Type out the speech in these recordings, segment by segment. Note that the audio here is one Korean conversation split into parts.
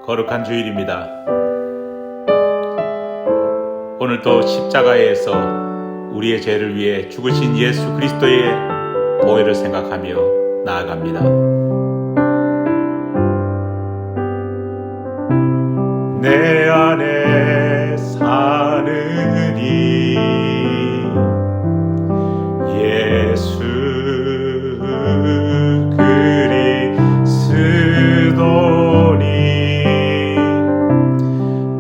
거룩한 주일입니다. 오늘도 십자가에서 우리의 죄를 위해 죽으신 예수 그리스도의 보혈을 생각하며 나아갑니다. 내 안에 사느니 예수 그리스도니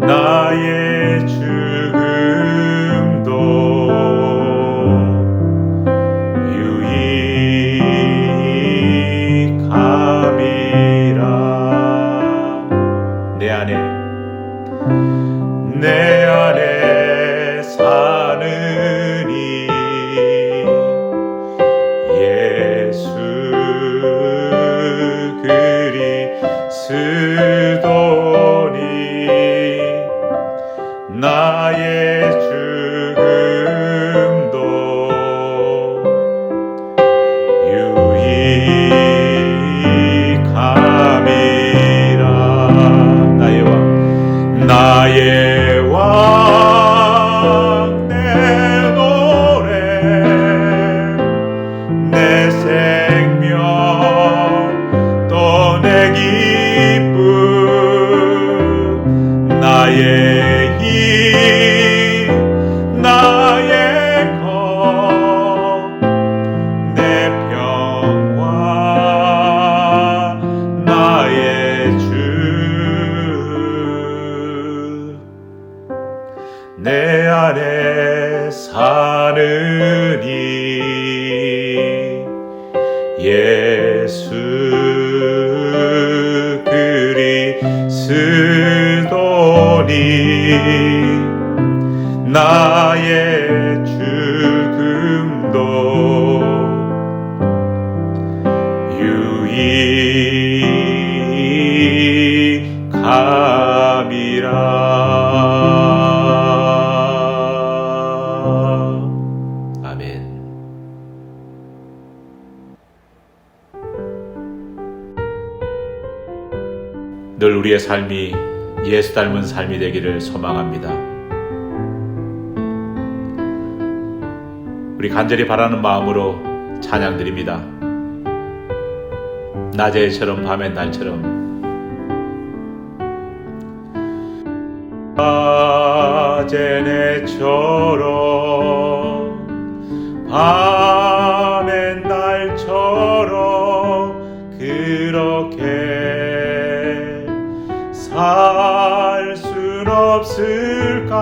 나의 죽음도 유익함이라. 내 안에 사느니 예수 그리스도니 나의 죽음도 유익함이라. 나의 왕 내 노래 내 생명 또 내 기쁨 나의 힘 나의 것 내 평화 나의 주 내 안에 사느니 예수 그리스도니 나의 죽음도 유익함이라. 늘 우리의 삶이 예수 닮은 삶이 되기를 소망합니다. 우리 간절히 바라는 마음으로 찬양드립니다. 낮에처럼 밤의 날처럼 낮에처럼 밤의 날처럼 그렇게 살 순 없을까?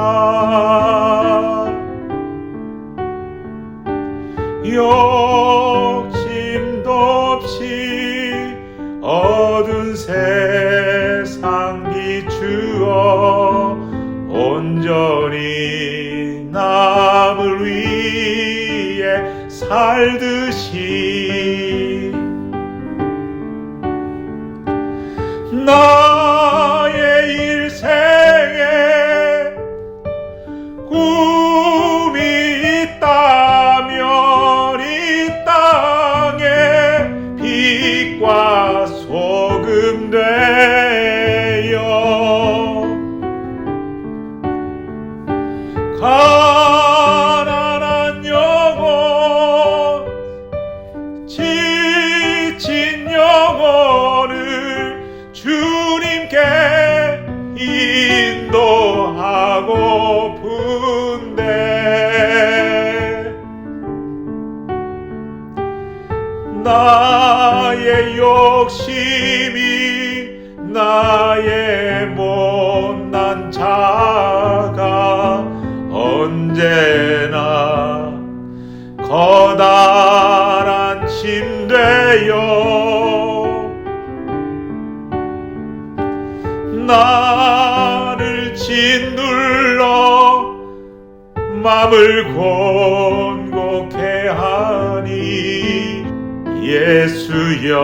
욕심도 없이 어두운 세상 비추어 온전히 남을 위해 살듯이 나의 일생에 꿈이 있다면 이 땅에 빛과 소금 되어 가난한 영혼 지친 영혼을 주님께 인도하고픈데 나의 욕심이 나의 못난 자가 언제나 커다란 짐 되어 나를 짓눌러 맘을 곤곡해 하니 예수여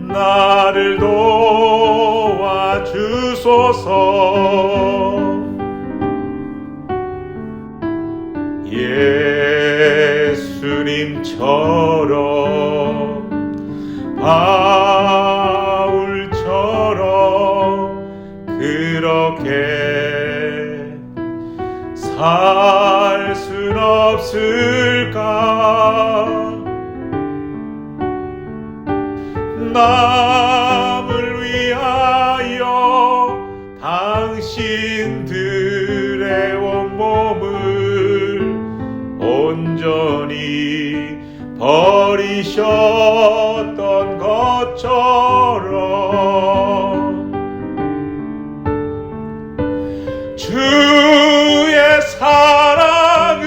나를 도와주소서. 예수님처럼 바울처럼 살 순 없을까? 남을 위하여 당신들의 온몸을 온전히 버리셨던 것처럼 주의 사랑은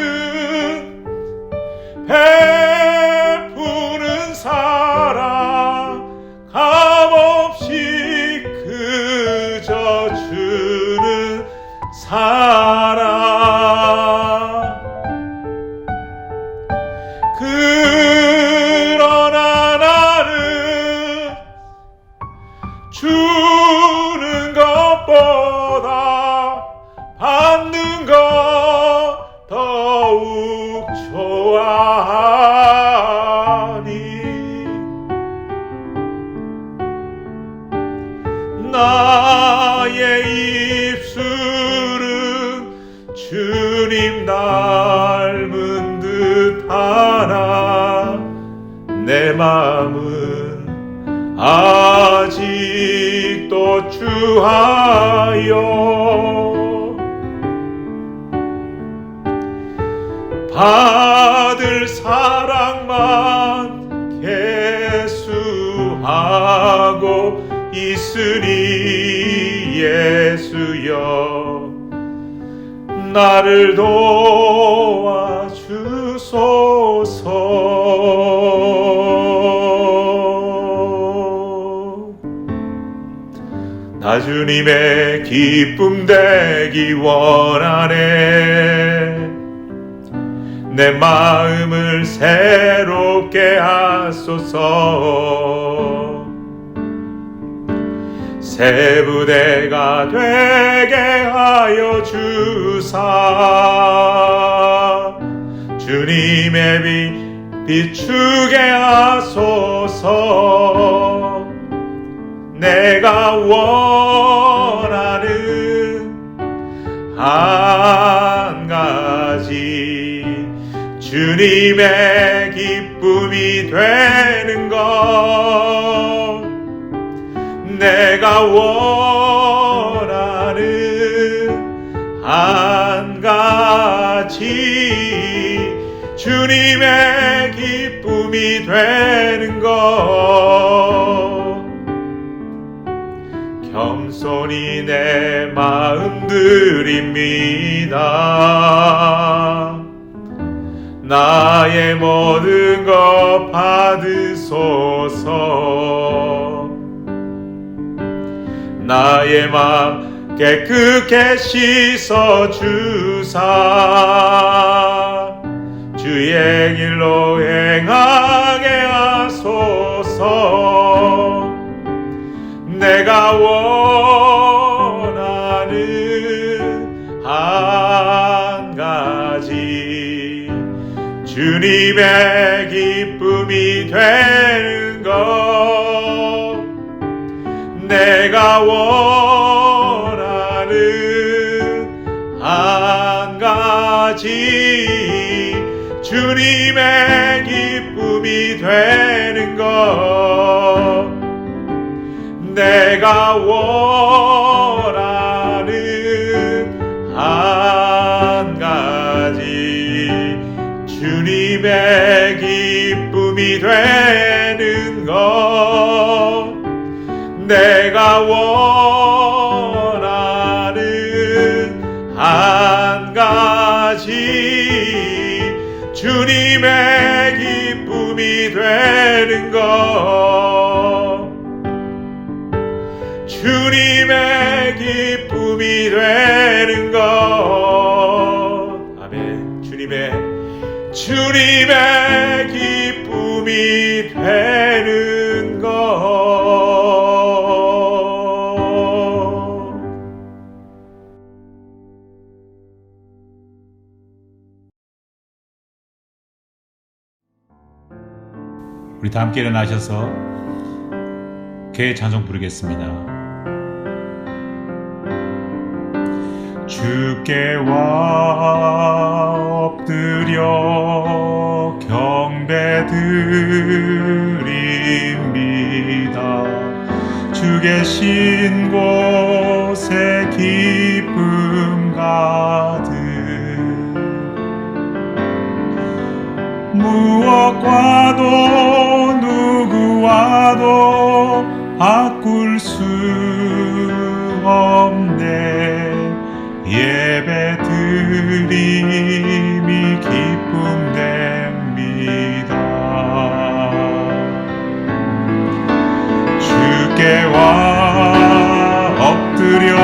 베푸는 사랑 값없이 그저 주는 사랑 그러나 나는 주는 것보다 받는 것 더욱 좋아하니 나의 입술은 주님 닮은 듯하나 내 마음은 아직도 주하여 받을 사랑만 계수하고 있으니 예수여 나를 도와주소서. 나 주님의 기쁨 되기 원하네. 내 마음을 새롭게 하소서. 새 부대가 되게 하여 주사 주님의 빛 비추게 하소서. 내가 원하는 한 가지 주님의 기쁨이 되는 것 내가 원하는 한 가지 주님의 기쁨이 되는 것 겸손히 내 마음 드립니다. 나의 모든 것 받으소서. 나의 맘 깨끗게 씻어주사 주의 길로 행하게 하소서. 내가 원하는 한 가지 주님의 기쁨이 되는 것 내가 원하는 한 가지 주님의 기쁨이 되는 것 내가 원하는 한 가지 주님의 기쁨이 되는 것 내가 원하는 한 가지 주님의 기쁨이 되는 것 주님의 기쁨이 되는 것 아멘. 주님의 기쁨이 되는 것 우리 다 함께 일어나셔서 개 찬송 부르겠습니다. 주께 와 엎드려 경배드립니다. 주 계신 곳에 기쁨 가득 무엇과도 누구와도 바꿀 수 없네. 예배 드림이 기쁨 됩니다. 주께 와 엎드려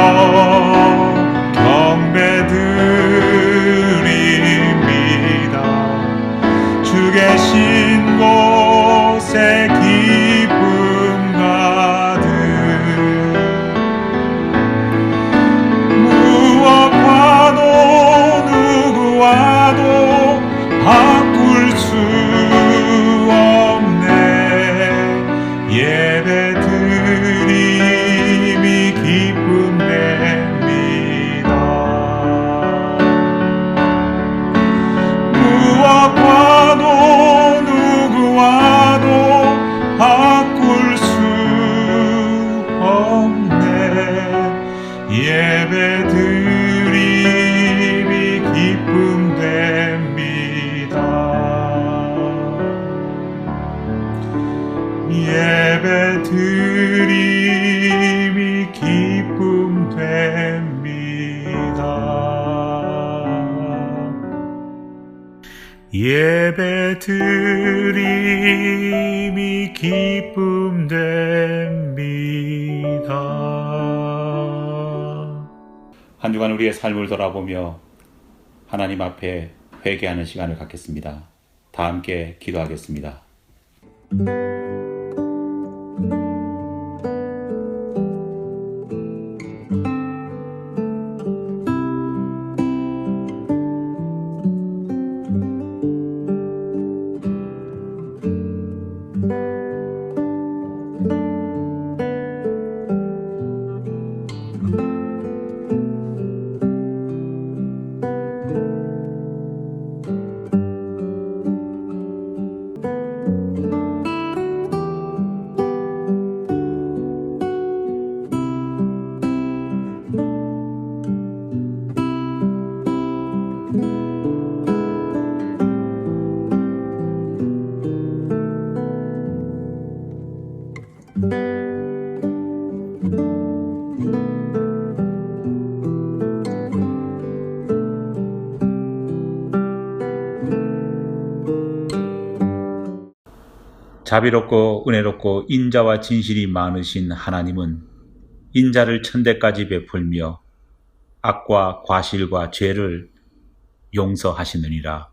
경배드립니다. 주 계신 곳에 기쁨 가득 무엇과도 누구와도 바꿀 수 없네. 예배 드림이 기쁨 됩니다. 무엇과도 누구와도 바꿀 수 없네. 예배 드림이 기쁨 됩니다. 예배 드림이 기쁨 됩니다. 예배 드림이 기쁨 됩니다. 한 주간 우리의 삶을 돌아보며 하나님 앞에 회개하는 시간을 갖겠습니다. 다 함께 기도하겠습니다. 자비롭고 은혜롭고 인자와 진실이 많으신 하나님은 인자를 천대까지 베풀며 악과 과실과 죄를 용서하시느니라.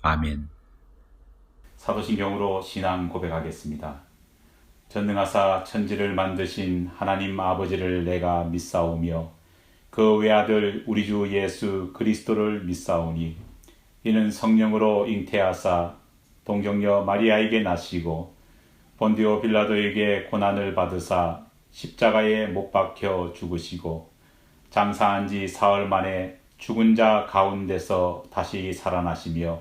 아멘. 사도신경으로 신앙 고백하겠습니다. 전능하사 천지를 만드신 하나님 아버지를 내가 믿사오며 그 외아들 우리 주 예수 그리스도를 믿사오니 이는 성령으로 잉태하사 동정녀 마리아에게 나시고 본디오 빌라도에게 고난을 받으사 십자가에 못 박혀 죽으시고 장사한 지 사흘 만에 죽은 자 가운데서 다시 살아나시며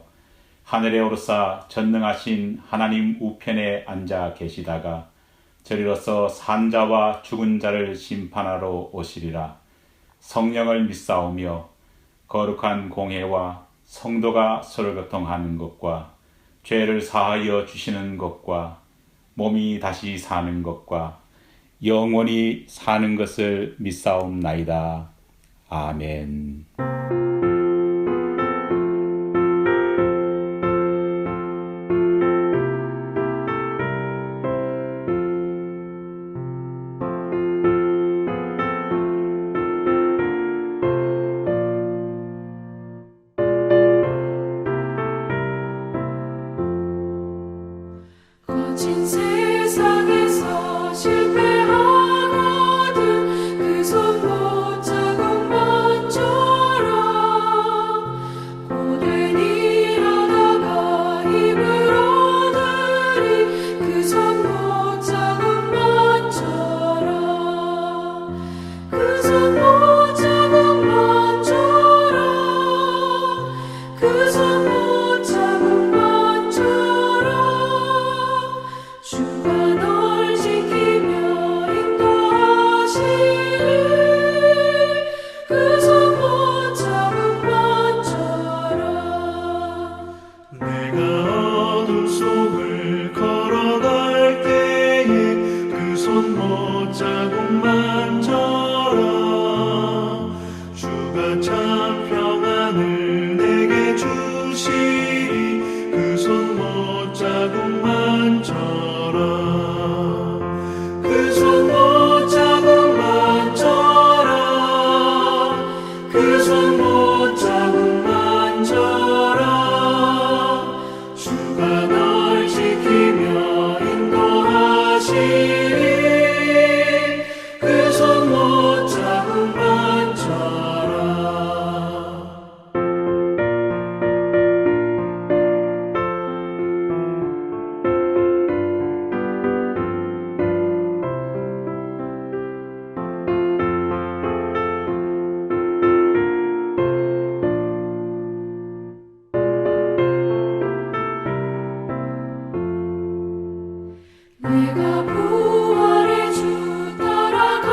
하늘에 오르사 전능하신 하나님 우편에 앉아 계시다가 저리로서 산 자와 죽은 자를 심판하러 오시리라. 성령을 믿사오며 거룩한 공회와 성도가 서로 교통하는 것과 죄를 사하여 주시는 것과 몸이 다시 사는 것과 영원히 사는 것을 믿사옵나이다. 아멘. 거친 세상에서 실패하거든 그 손 못 잡은 것처럼 그 손 못 잡은 만져라. 내가 부활의 주 따라가려면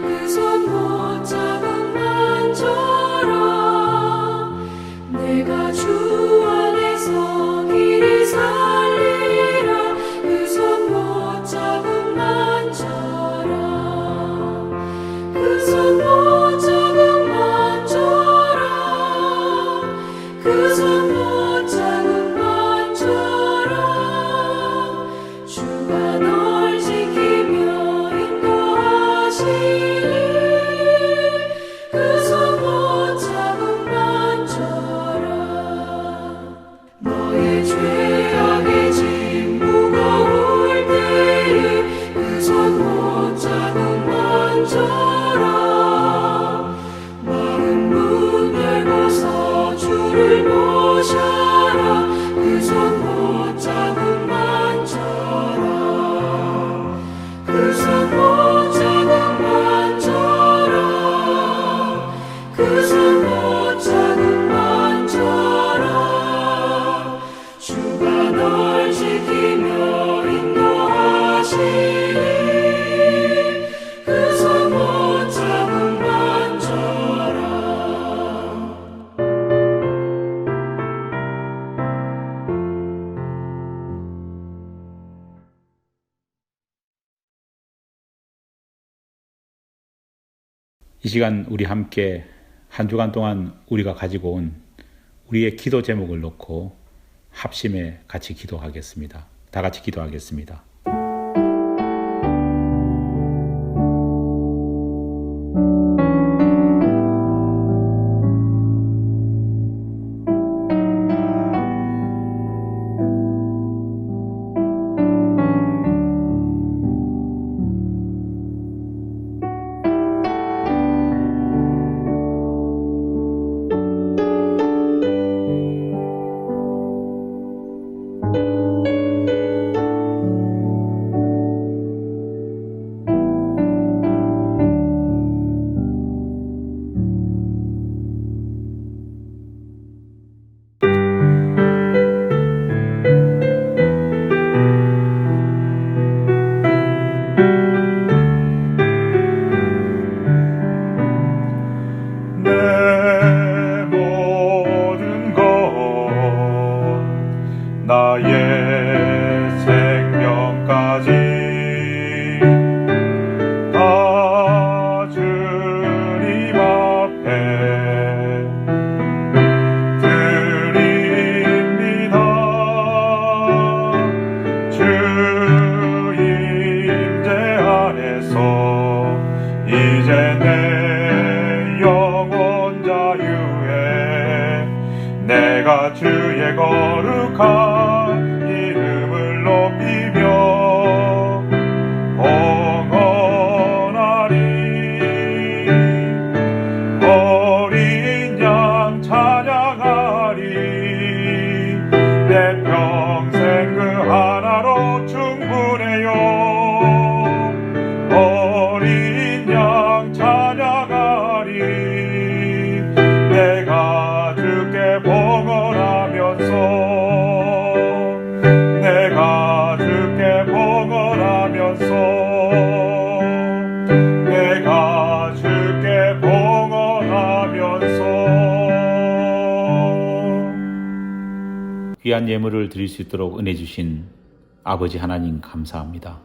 그 손 못 잡은 만져라. 내가 주 안에서 길이 살리라. 그 손 못 잡은 만져라. 그 손 못 잡은 만져라. 그 손 못 잡은 만져라. 주가 널 지키며 인도하시니 그 손 못 잡은 만져라. 너의 죄악의 짐 무거울 때에 그 손 못 잡은 만져라. 마음 문 열고서 주를 모셔라. 그 손 못 잡은 만져라. 그 손 못 잡은 만져라. 그 손 못 잡은 만져라. 주가 널 지키며 인도하시니 그 손 못 잡은 만져라. 이 시간 우리 함께 한 주간 동안 우리가 가지고 온 우리의 기도 제목을 놓고 합심해 같이 기도하겠습니다. 다 같이 기도하겠습니다. 내 모든 것 나의 생명까지 다 주님 앞에 드립니다. 주 임재 안에서 이제 내 영혼 자유에 내가 주의 거룩한 이름을 높이며 봉헌하리. 어린 양 찬양하리. 내 평생 그 하나로 충분해요. 어린 양 찬양하리. 내가 주께 봉헌하면서 내가 주께 봉헌하면서 내가 주께 봉헌하면서 귀한 예물을 드릴 수 있도록 은혜 주신 아버지 하나님 감사합니다.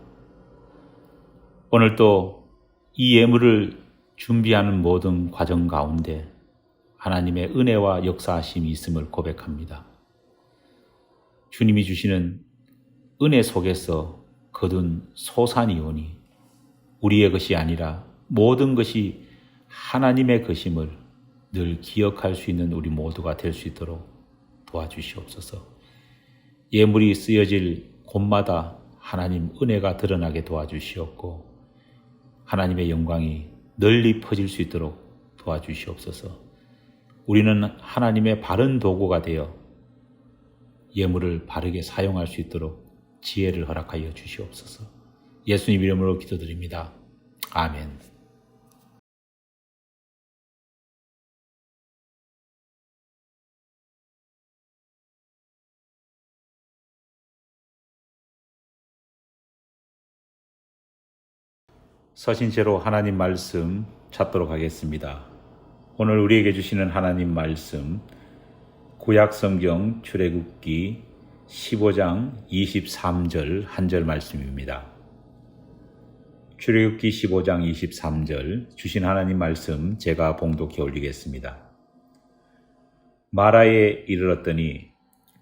오늘 또 이 예물을 준비하는 모든 과정 가운데 하나님의 은혜와 역사하심이 있음을 고백합니다. 주님이 주시는 은혜 속에서 거둔 소산이 오니 우리의 것이 아니라 모든 것이 하나님의 것임을 늘 기억할 수 있는 우리 모두가 될 수 있도록 도와주시옵소서. 예물이 쓰여질 곳마다 하나님 은혜가 드러나게 도와주시옵고 하나님의 영광이 널리 퍼질 수 있도록 도와주시옵소서. 우리는 하나님의 바른 도구가 되어 예물을 바르게 사용할 수 있도록 지혜를 허락하여 주시옵소서. 예수님 이름으로 기도드립니다. 아멘. 서신체로 하나님 말씀 찾도록 하겠습니다. 오늘 우리에게 주시는 하나님 말씀 구약성경 출애굽기 15장 23절 한 절 말씀입니다. 출애굽기 15장 23절 주신 하나님 말씀 제가 봉독해 올리겠습니다. 마라에 이르렀더니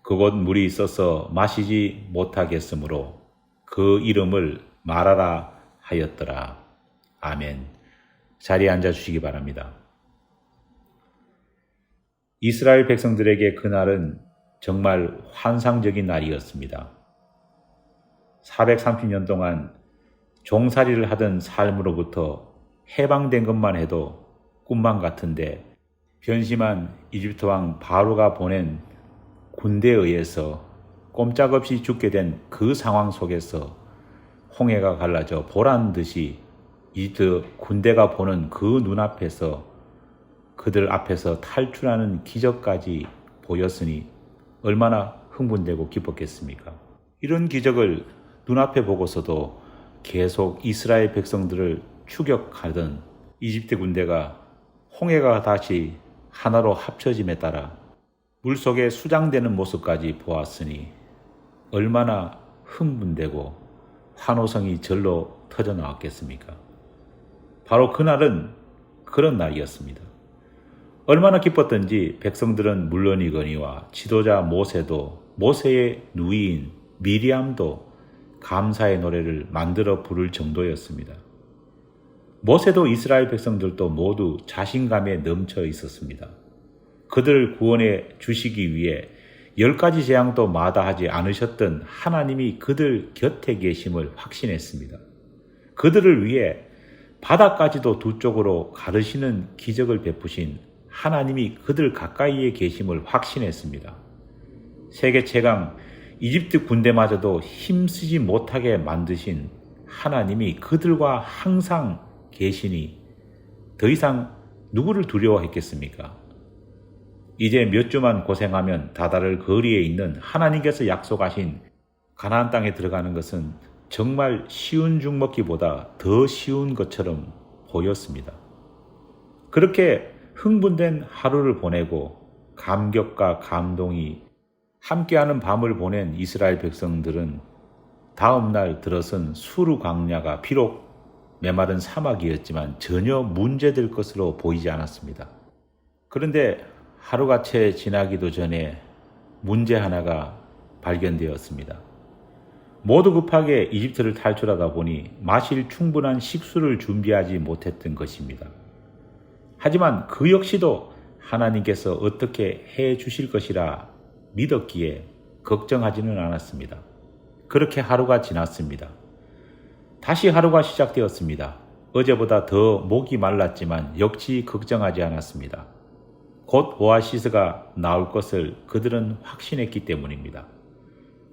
그곳 물이 있어서 마시지 못하겠으므로 그 이름을 마라라 하였더라. 아멘. 자리에 앉아 주시기 바랍니다. 이스라엘 백성들에게 그날은 정말 환상적인 날이었습니다. 430년 동안 종살이를 하던 삶으로부터 해방된 것만 해도 꿈만 같은데 변심한 이집트 왕 바로가 보낸 군대에 의해서 꼼짝없이 죽게 된 그 상황 속에서 홍해가 갈라져 보란 듯이 이집트 군대가 보는 그 눈앞에서 그들 앞에서 탈출하는 기적까지 보였으니 얼마나 흥분되고 기뻤겠습니까? 이런 기적을 눈앞에 보고서도 계속 이스라엘 백성들을 추격하던 이집트 군대가 홍해가 다시 하나로 합쳐짐에 따라 물속에 수장되는 모습까지 보았으니 얼마나 흥분되고 환호성이 절로 터져 나왔겠습니까? 바로 그날은 그런 날이었습니다. 얼마나 기뻤던지 백성들은 물론이거니와 지도자 모세도 모세의 누이인 미리암도 감사의 노래를 만들어 부를 정도였습니다. 모세도 이스라엘 백성들도 모두 자신감에 넘쳐 있었습니다. 그들을 구원해 주시기 위해 10가지 재앙도 마다하지 않으셨던 하나님이 그들 곁에 계심을 확신했습니다. 그들을 위해 바다까지도 두 쪽으로 가르시는 기적을 베푸신 하나님이 그들 가까이에 계심을 확신했습니다. 세계 최강 이집트 군대마저도 힘쓰지 못하게 만드신 하나님이 그들과 항상 계시니 더 이상 누구를 두려워했겠습니까? 이제 몇 주만 고생하면 다다를 거리에 있는 하나님께서 약속하신 가나안 땅에 들어가는 것은 정말 쉬운 죽 먹기보다 더 쉬운 것처럼 보였습니다. 그렇게 흥분된 하루를 보내고 감격과 감동이 함께하는 밤을 보낸 이스라엘 백성들은 다음 날 들어선 수르 광야가 비록 메마른 사막이었지만 전혀 문제될 것으로 보이지 않았습니다. 그런데 하루가 채 지나기도 전에 문제 하나가 발견되었습니다. 모두 급하게 이집트를 탈출하다 보니 마실 충분한 식수를 준비하지 못했던 것입니다. 하지만 그 역시도 하나님께서 어떻게 해 주실 것이라 믿었기에 걱정하지는 않았습니다. 그렇게 하루가 지났습니다. 다시 하루가 시작되었습니다. 어제보다 더 목이 말랐지만 역시 걱정하지 않았습니다. 곧 오아시스가 나올 것을 그들은 확신했기 때문입니다.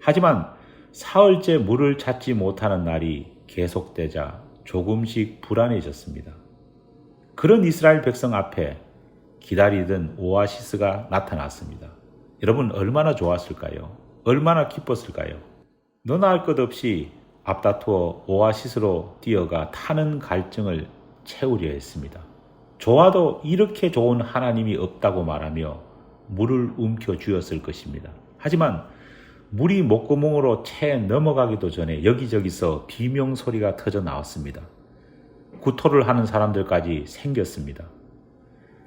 하지만 사흘째 물을 찾지 못하는 날이 계속되자 조금씩 불안해졌습니다. 그런 이스라엘 백성 앞에 기다리던 오아시스가 나타났습니다. 여러분 얼마나 좋았을까요? 얼마나 기뻤을까요? 너나 할 것 없이 앞다투어 오아시스로 뛰어가 타는 갈증을 채우려 했습니다. 좋아도 이렇게 좋은 하나님이 없다고 말하며 물을 움켜쥐었을 것입니다. 하지만 물이 목구멍으로 채 넘어가기도 전에 여기저기서 비명소리가 터져 나왔습니다. 구토를 하는 사람들까지 생겼습니다.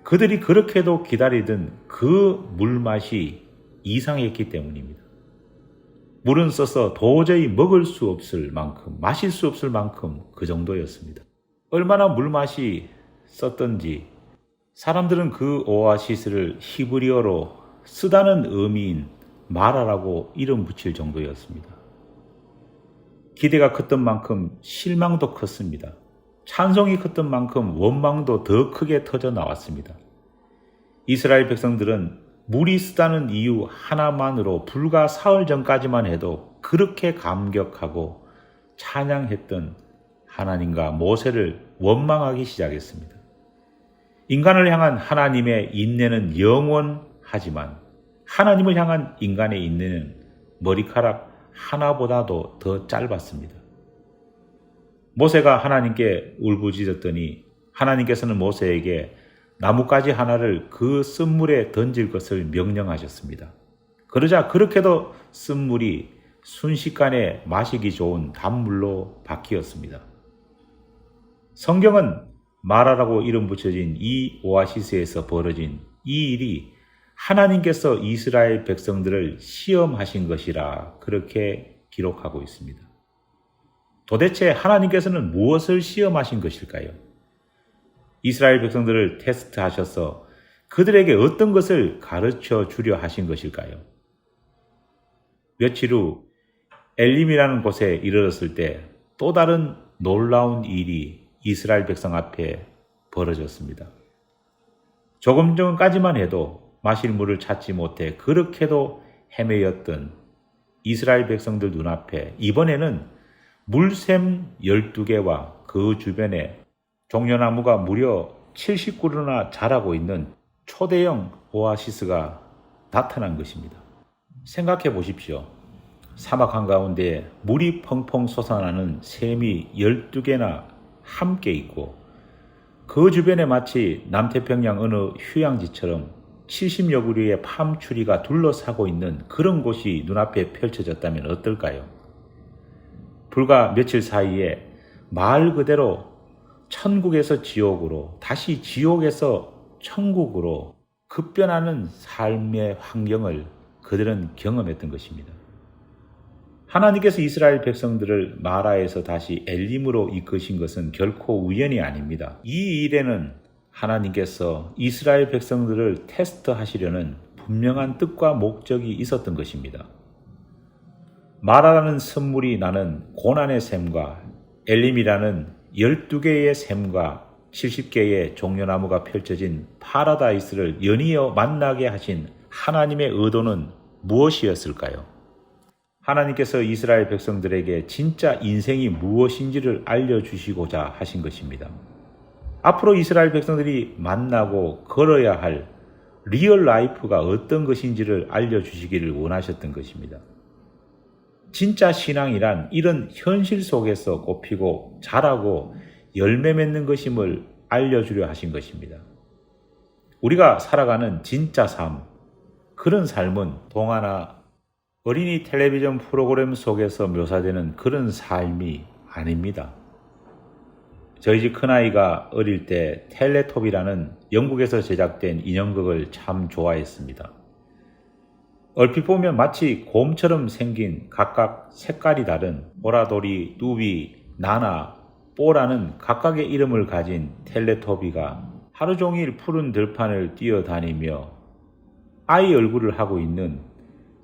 그들이 그렇게도 기다리던 그 물맛이 이상했기 때문입니다. 물은 써서 도저히 먹을 수 없을 만큼, 마실 수 없을 만큼 그 정도였습니다. 얼마나 물맛이 썼던지 사람들은 그 오아시스를 히브리어로 쓰다는 의미인 마라라고 이름 붙일 정도였습니다. 기대가 컸던 만큼 실망도 컸습니다. 찬송이 컸던 만큼 원망도 더 크게 터져 나왔습니다. 이스라엘 백성들은 물이 쓰다는 이유 하나만으로 불과 사흘 전까지만 해도 그렇게 감격하고 찬양했던 하나님과 모세를 원망하기 시작했습니다. 인간을 향한 하나님의 인내는 영원하지만 하나님을 향한 인간의 인내는 머리카락 하나보다도 더 짧았습니다. 모세가 하나님께 울부짖었더니 하나님께서는 모세에게 나뭇가지 하나를 그 쓴물에 던질 것을 명령하셨습니다. 그러자 그렇게도 쓴물이 순식간에 마시기 좋은 단물로 바뀌었습니다. 성경은 마라라고 이름 붙여진 이 오아시스에서 벌어진 이 일이 하나님께서 이스라엘 백성들을 시험하신 것이라 그렇게 기록하고 있습니다. 도대체 하나님께서는 무엇을 시험하신 것일까요? 이스라엘 백성들을 테스트하셔서 그들에게 어떤 것을 가르쳐 주려 하신 것일까요? 며칠 후 엘림이라는 곳에 이르렀을 때 또 다른 놀라운 일이 이스라엘 백성 앞에 벌어졌습니다. 조금 전까지만 해도 마실 물을 찾지 못해 그렇게도 헤매였던 이스라엘 백성들 눈앞에 이번에는 물샘 12개와 그 주변에 종려나무가 무려 70그루나 자라고 있는 초대형 오아시스가 나타난 것입니다. 생각해 보십시오. 사막 한가운데 물이 펑펑 솟아나는 샘이 12개나 함께 있고 그 주변에 마치 남태평양 어느 휴양지처럼 70여 그루의 팜추리가 둘러싸고 있는 그런 곳이 눈앞에 펼쳐졌다면 어떨까요? 불과 며칠 사이에 말 그대로 천국에서 지옥으로 다시 지옥에서 천국으로 급변하는 삶의 환경을 그들은 경험했던 것입니다. 하나님께서 이스라엘 백성들을 마라에서 다시 엘림으로 이끄신 것은 결코 우연이 아닙니다. 이 일에는 하나님께서 이스라엘 백성들을 테스트하시려는 분명한 뜻과 목적이 있었던 것입니다. 마라라는 선물이 나는 고난의 샘과 엘림이라는 12개의 샘과 70개의 종려나무가 펼쳐진 파라다이스를 연이어 만나게 하신 하나님의 의도는 무엇이었을까요? 하나님께서 이스라엘 백성들에게 진짜 인생이 무엇인지를 알려주시고자 하신 것입니다. 앞으로 이스라엘 백성들이 만나고 걸어야 할 리얼 라이프가 어떤 것인지를 알려주시기를 원하셨던 것입니다. 진짜 신앙이란 이런 현실 속에서 꽃피고 자라고 열매 맺는 것임을 알려주려 하신 것입니다. 우리가 살아가는 진짜 삶, 그런 삶은 동화나 어린이 텔레비전 프로그램 속에서 묘사되는 그런 삶이 아닙니다. 저희 집 큰아이가 어릴 때 텔레톱이라는 영국에서 제작된 인형극을 참 좋아했습니다. 얼핏 보면 마치 곰처럼 생긴 각각 색깔이 다른 보라돌이, 뚜비, 나나, 뽀라는 각각의 이름을 가진 텔레토비가 하루 종일 푸른 들판을 뛰어다니며 아이 얼굴을 하고 있는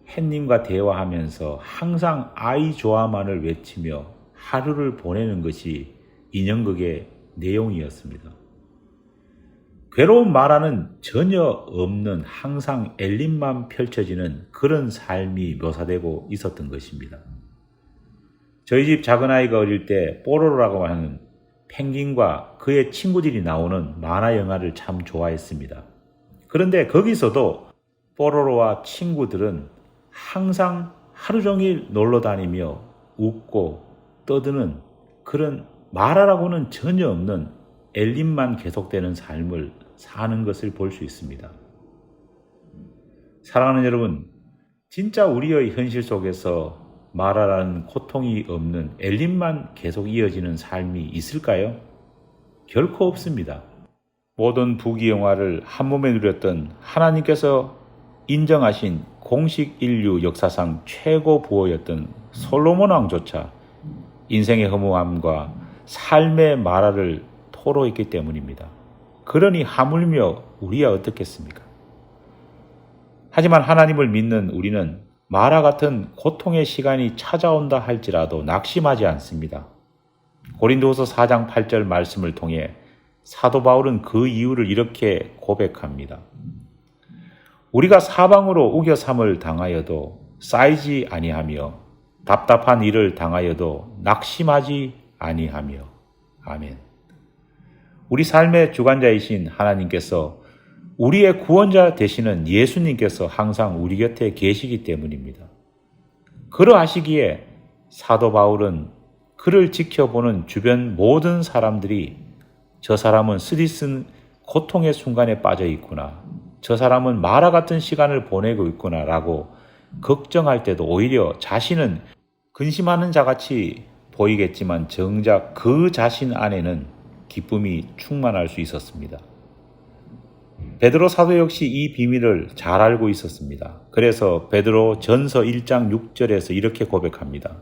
햇님과 대화하면서 항상 아이 좋아만을 외치며 하루를 보내는 것이 인형극의 내용이었습니다. 괴로운 마라는 전혀 없는 항상 엘림만 펼쳐지는 그런 삶이 묘사되고 있었던 것입니다. 저희 집 작은아이가 어릴 때 뽀로로라고 하는 펭귄과 그의 친구들이 나오는 만화 영화를 참 좋아했습니다. 그런데 거기서도 뽀로로와 친구들은 항상 하루 종일 놀러 다니며 웃고 떠드는 그런 마라라고는 전혀 없는 엘림만 계속되는 삶을 사는 것을 볼 수 있습니다. 사랑하는 여러분, 진짜 우리의 현실 속에서 마라라는 고통이 없는 엘림만 계속 이어지는 삶이 있을까요? 결코 없습니다. 모든 부귀영화를 한몸에 누렸던 하나님께서 인정하신 공식 인류 역사상 최고 부호였던 솔로몬 왕조차 인생의 허무함과 삶의 마라를 토로했기 때문입니다. 그러니 하물며 우리야 어떻겠습니까? 하지만 하나님을 믿는 우리는 마라 같은 고통의 시간이 찾아온다 할지라도 낙심하지 않습니다. 고린도후서 4장 8절 말씀을 통해 사도 바울은 그 이유를 이렇게 고백합니다. 우리가 사방으로 우겨삼을 당하여도 쌓이지 아니하며 답답한 일을 당하여도 낙심하지 아니하며. 아멘. 우리 삶의 주관자이신 하나님께서 우리의 구원자 되시는 예수님께서 항상 우리 곁에 계시기 때문입니다. 그러하시기에 사도 바울은 그를 지켜보는 주변 모든 사람들이 저 사람은 쓰디쓴 고통의 순간에 빠져 있구나. 저 사람은 마라 같은 시간을 보내고 있구나 라고 걱정할 때도 오히려 자신은 근심하는 자같이 보이겠지만 정작 그 자신 안에는 기쁨이 충만할 수 있었습니다. 베드로 사도 역시 이 비밀을 잘 알고 있었습니다. 그래서 베드로 전서 1장 6절에서 이렇게 고백합니다.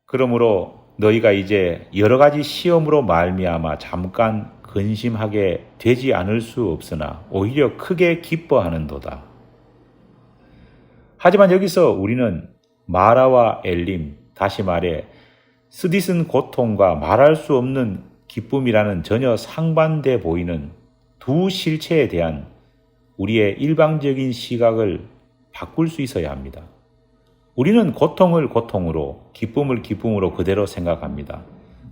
그러므로 너희가 이제 여러 가지 시험으로 말미암아 잠깐 근심하게 되지 않을 수 없으나 오히려 크게 기뻐하는도다. 하지만 여기서 우리는 마라와 엘림, 다시 말해 쓰디쓴 고통과 말할 수 없는 기쁨이라는 전혀 상반돼 보이는 두 실체에 대한 우리의 일방적인 시각을 바꿀 수 있어야 합니다. 우리는 고통을 고통으로, 기쁨을 기쁨으로 그대로 생각합니다.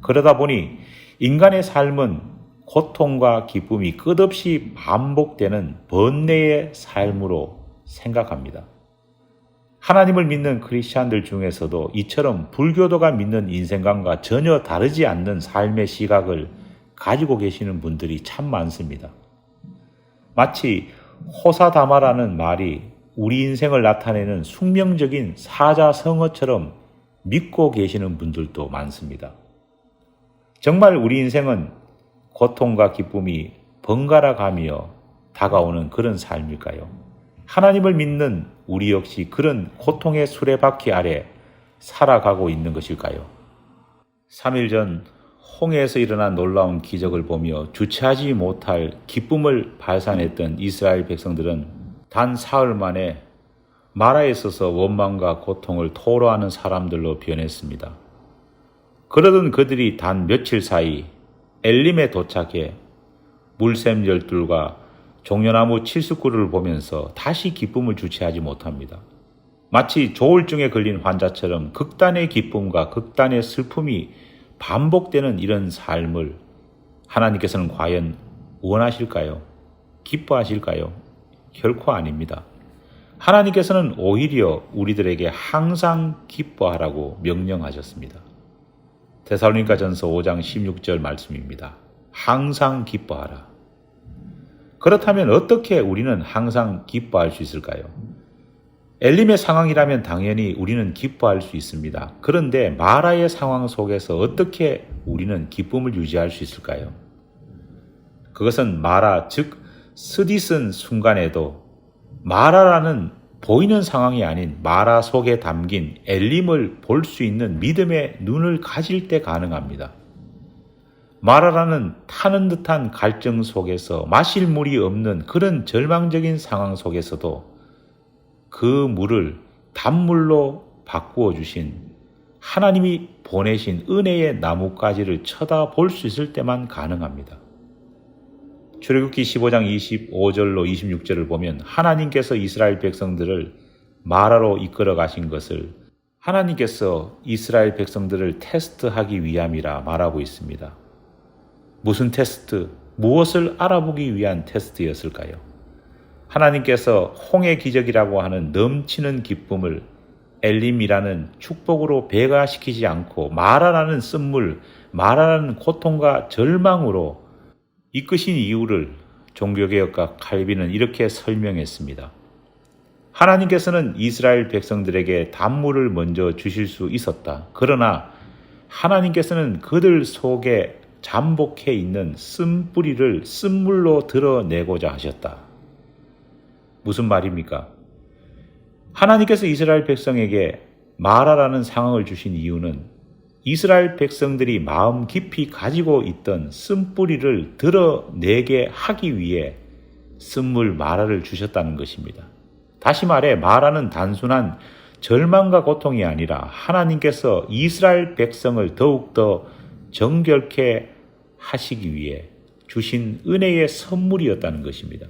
그러다 보니 인간의 삶은 고통과 기쁨이 끝없이 반복되는 번뇌의 삶으로 생각합니다. 하나님을 믿는 크리스찬들 중에서도 이처럼 불교도가 믿는 인생관과 전혀 다르지 않는 삶의 시각을 가지고 계시는 분들이 참 많습니다. 마치 호사다마라는 말이 우리 인생을 나타내는 숙명적인 사자성어처럼 믿고 계시는 분들도 많습니다. 정말 우리 인생은 고통과 기쁨이 번갈아 가며 다가오는 그런 삶일까요? 하나님을 믿는 우리 역시 그런 고통의 수레바퀴 아래 살아가고 있는 것일까요? 3일 전 홍해에서 일어난 놀라운 기적을 보며 주체하지 못할 기쁨을 발산했던 이스라엘 백성들은 단 사흘 만에 마라에 있어서 원망과 고통을 토로하는 사람들로 변했습니다. 그러던 그들이 단 며칠 사이 엘림에 도착해 물샘 열둘과 종려나무 70그루를 보면서 다시 기쁨을 주체하지 못합니다. 마치 조울증에 걸린 환자처럼 극단의 기쁨과 극단의 슬픔이 반복되는 이런 삶을 하나님께서는 과연 원하실까요? 기뻐하실까요? 결코 아닙니다. 하나님께서는 오히려 우리들에게 항상 기뻐하라고 명령하셨습니다. 데살로니가전서 5장 16절 말씀입니다. 항상 기뻐하라. 그렇다면 어떻게 우리는 항상 기뻐할 수 있을까요? 엘림의 상황이라면 당연히 우리는 기뻐할 수 있습니다. 그런데 마라의 상황 속에서 어떻게 우리는 기쁨을 유지할 수 있을까요? 그것은 마라, 즉 쓰디쓴 순간에도 마라라는 보이는 상황이 아닌 마라 속에 담긴 엘림을 볼 수 있는 믿음의 눈을 가질 때 가능합니다. 마라라는 타는 듯한 갈증 속에서 마실 물이 없는 그런 절망적인 상황 속에서도 그 물을 단물로 바꾸어 주신 하나님이 보내신 은혜의 나뭇가지를 쳐다볼 수 있을 때만 가능합니다. 출애굽기 15장 25절로 26절을 보면 하나님께서 이스라엘 백성들을 마라로 이끌어 가신 것을 하나님께서 이스라엘 백성들을 테스트하기 위함이라 말하고 있습니다. 무슨 테스트, 무엇을 알아보기 위한 테스트였을까요? 하나님께서 홍해 기적이라고 하는 넘치는 기쁨을 엘림이라는 축복으로 배가시키지 않고 마라라는 쓴물, 마라라는 고통과 절망으로 이끄신 이유를 종교개혁가 칼빈은 이렇게 설명했습니다. 하나님께서는 이스라엘 백성들에게 단물을 먼저 주실 수 있었다. 그러나 하나님께서는 그들 속에 잠복해 있는 쓴뿌리를 쓴물로 드러내고자 하셨다. 무슨 말입니까? 하나님께서 이스라엘 백성에게 마라라는 상황을 주신 이유는 이스라엘 백성들이 마음 깊이 가지고 있던 쓴뿌리를 드러내게 하기 위해 쓴물 마라를 주셨다는 것입니다. 다시 말해 마라는 단순한 절망과 고통이 아니라 하나님께서 이스라엘 백성을 더욱더 정결케 하시기 위해 주신 은혜의 선물이었다는 것입니다.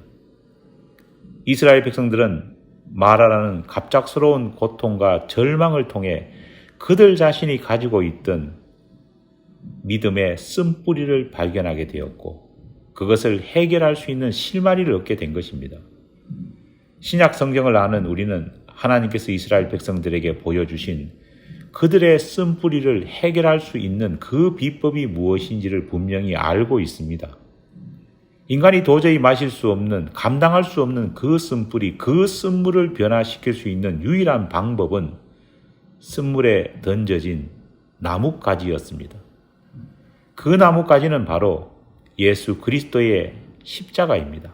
이스라엘 백성들은 마라라는 갑작스러운 고통과 절망을 통해 그들 자신이 가지고 있던 믿음의 쓴뿌리를 발견하게 되었고 그것을 해결할 수 있는 실마리를 얻게 된 것입니다. 신약 성경을 아는 우리는 하나님께서 이스라엘 백성들에게 보여주신 그들의 쓴뿌리를 해결할 수 있는 그 비법이 무엇인지를 분명히 알고 있습니다. 인간이 도저히 마실 수 없는, 감당할 수 없는 그 쓴뿌리, 그 쓴물을 변화시킬 수 있는 유일한 방법은 쓴물에 던져진 나뭇가지였습니다. 그 나뭇가지는 바로 예수 그리스도의 십자가입니다.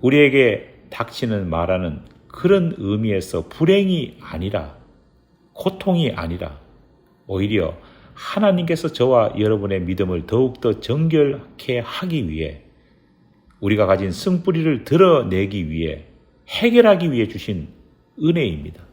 우리에게 닥치는 마라는 그런 의미에서 불행이 아니라, 고통이 아니라 오히려 하나님께서 저와 여러분의 믿음을 더욱더 정결케 하기 위해 우리가 가진 쓴뿌리를 드러내기 위해 해결하기 위해 주신 은혜입니다.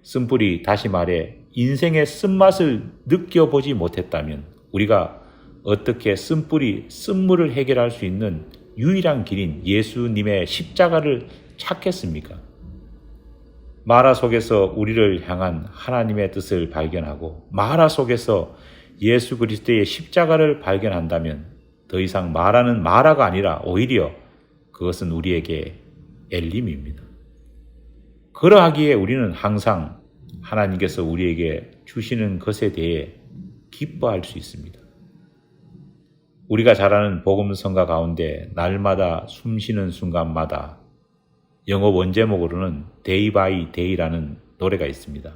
쓴뿌리, 다시 말해 인생의 쓴맛을 느껴보지 못했다면 우리가 어떻게 쓴뿌리, 쓴물을 해결할 수 있는 유일한 길인 예수님의 십자가를 찾겠습니까? 마라 속에서 우리를 향한 하나님의 뜻을 발견하고 마라 속에서 예수 그리스도의 십자가를 발견한다면 더 이상 마라는 마라가 아니라 오히려 그것은 우리에게 엘림입니다. 그러하기에 우리는 항상 하나님께서 우리에게 주시는 것에 대해 기뻐할 수 있습니다. 우리가 잘 아는 복음성가 가운데 날마다 숨쉬는 순간마다 영어 원제목으로는 Day by Day라는 노래가 있습니다.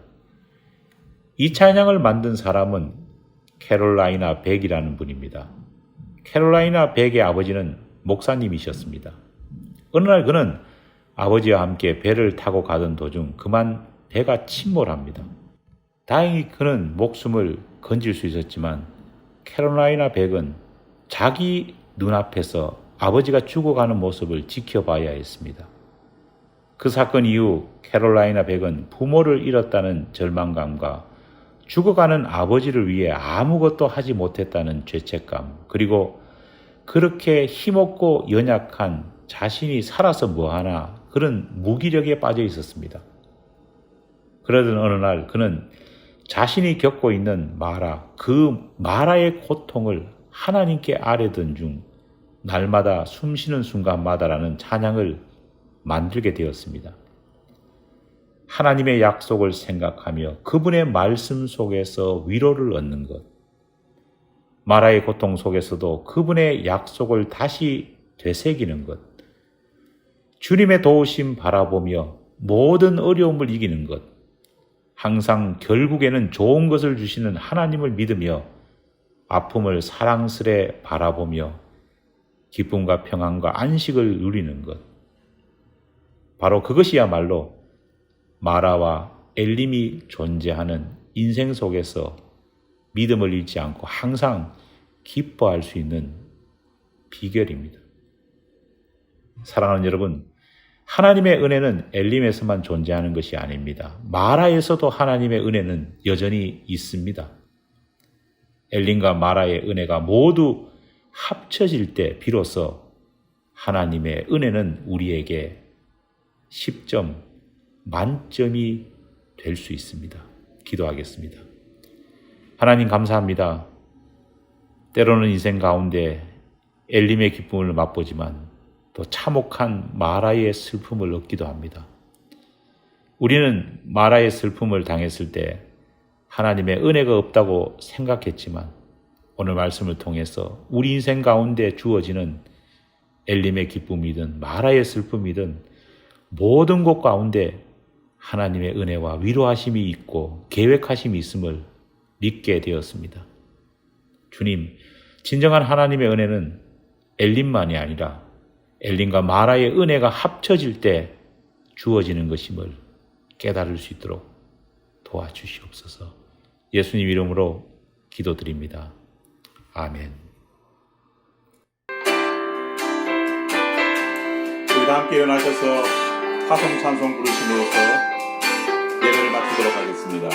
이 찬양을 만든 사람은 캐롤라이나 백이라는 분입니다. 캐롤라이나 백의 아버지는 목사님이셨습니다. 어느 날 그는 아버지와 함께 배를 타고 가던 도중 그만 배가 침몰합니다. 다행히 그는 목숨을 건질 수 있었지만 캐롤라이나 백은 자기 눈앞에서 아버지가 죽어가는 모습을 지켜봐야 했습니다. 그 사건 이후 캐롤라이나 백은 부모를 잃었다는 절망감과 죽어가는 아버지를 위해 아무것도 하지 못했다는 죄책감, 그리고 그렇게 힘없고 연약한 자신이 살아서 뭐하나 그런 무기력에 빠져 있었습니다. 그러던 어느 날 그는 자신이 겪고 있는 마라, 그 마라의 고통을 하나님께 아뢰던 중 날마다 숨쉬는 순간마다라는 찬양을 만들게 되었습니다. 하나님의 약속을 생각하며 그분의 말씀 속에서 위로를 얻는 것, 마라의 고통 속에서도 그분의 약속을 다시 되새기는 것, 주님의 도우심 바라보며 모든 어려움을 이기는 것, 항상 결국에는 좋은 것을 주시는 하나님을 믿으며 아픔을 사랑스레 바라보며 기쁨과 평안과 안식을 누리는 것, 바로 그것이야말로 마라와 엘림이 존재하는 인생 속에서 믿음을 잃지 않고 항상 기뻐할 수 있는 비결입니다. 사랑하는 여러분, 하나님의 은혜는 엘림에서만 존재하는 것이 아닙니다. 마라에서도 하나님의 은혜는 여전히 있습니다. 엘림과 마라의 은혜가 모두 합쳐질 때 비로소 하나님의 은혜는 우리에게 10점 만점이 될 수 있습니다. 기도하겠습니다. 하나님 감사합니다. 때로는 인생 가운데 엘림의 기쁨을 맛보지만 또 참혹한 마라의 슬픔을 얻기도 합니다. 우리는 마라의 슬픔을 당했을 때 하나님의 은혜가 없다고 생각했지만 오늘 말씀을 통해서 우리 인생 가운데 주어지는 엘림의 기쁨이든 마라의 슬픔이든 모든 것 가운데 하나님의 은혜와 위로하심이 있고 계획하심이 있음을 믿게 되었습니다. 주님, 진정한 하나님의 은혜는 엘림만이 아니라 엘림과 마라의 은혜가 합쳐질 때 주어지는 것임을 깨달을 수 있도록 도와주시옵소서. 예수님 이름으로 기도드립니다. 아멘. 우리 다 함께 일어나셔서 화성 찬송 부르심으로써 예배를 마치도록 하겠습니다.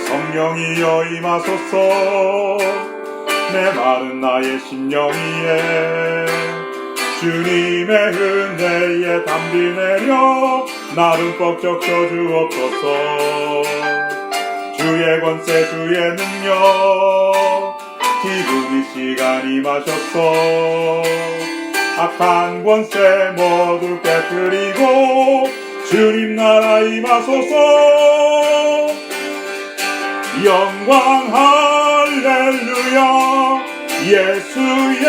성령이여 임하소서 내 마른 나의 심령이에 주님의 은혜에 담비 내려 나를 뻑적 펴주옵소서. 주의 권세 주의 능력 지금 이 시간 임하셨소. 악한 권세 모두 깨뜨리고 주님 나라 임하소서. 영광 할렐루야. 예수의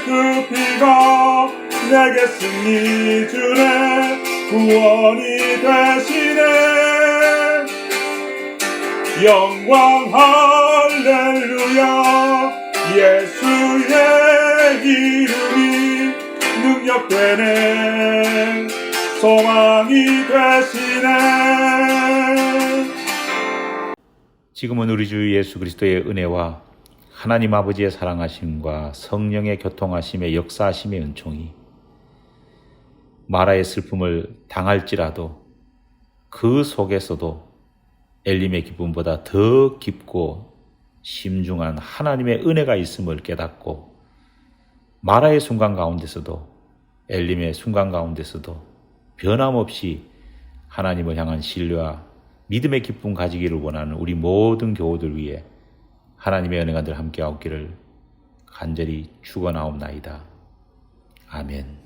그 피가 내게 승리 주네. 구원이 되시네. 영광 할렐루야. 예수의 이름이 능력되네. 소망이 되시네. 지금은 우리 주 예수 그리스도의 은혜와 하나님 아버지의 사랑하심과 성령의 교통하심의 역사하심의 은총이 마라의 슬픔을 당할지라도 그 속에서도 엘림의 기쁨보다 더 깊고 심중한 하나님의 은혜가 있음을 깨닫고 마라의 순간 가운데서도 엘림의 순간 가운데서도 변함없이 하나님을 향한 신뢰와 믿음의 기쁨 가지기를 원하는 우리 모든 교우들 위해 하나님의 은혜가 늘 함께하옵기를 간절히 축원하옵나이다. 아멘.